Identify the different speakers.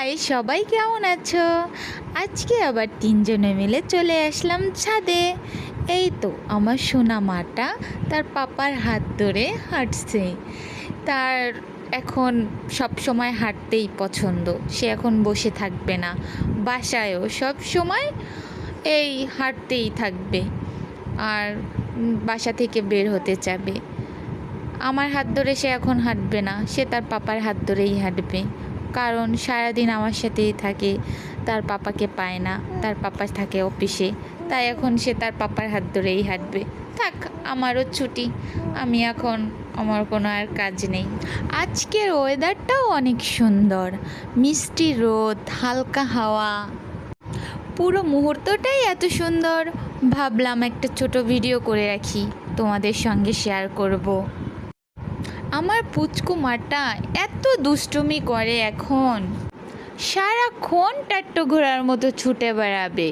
Speaker 1: High, সবাই কেমন আছো? আজকে আবার তিনজনে মিলে চলে আসলাম ছাদে। এই তো আমার সোনা মাটা তার পাপার হাত ধরে হাঁটছে। তার এখন সব সময় হাঁটতেই পছন্দ, সে এখন বসে থাকবে না। বাসায়ও সব সময় এই হাঁটতেই থাকবে আর বাসা থেকে বের হতে চাবে। আমার হাত ধরে সে এখন হাঁটবে না, সে তার পাপার হাত ধরেই হাঁটবে। কারণ সারাদিন আমার সাথেই থাকে, তার পাপাকে পায় না, তার পাপা থাকে অফিসে। তাই এখন সে তার পাপার হাত ধরেই হাঁটবে। থাক, আমারও ছুটি, আমি এখন আমার কোনো আর কাজ নেই। আজকের ওয়েদারটাও অনেক সুন্দর, মিষ্টি রোদ, হালকা হাওয়া, পুরো মুহূর্তটাই এত সুন্দর। ভাবলাম একটা ছোট ভিডিও করে রাখি, তোমাদের সঙ্গে শেয়ার করব। আমার পুচকু মাটা এত দুষ্টুমি করে এখন, সারাক্ষণ টাট্টো ঘোড়ার মতো ছুটে বেড়াবে।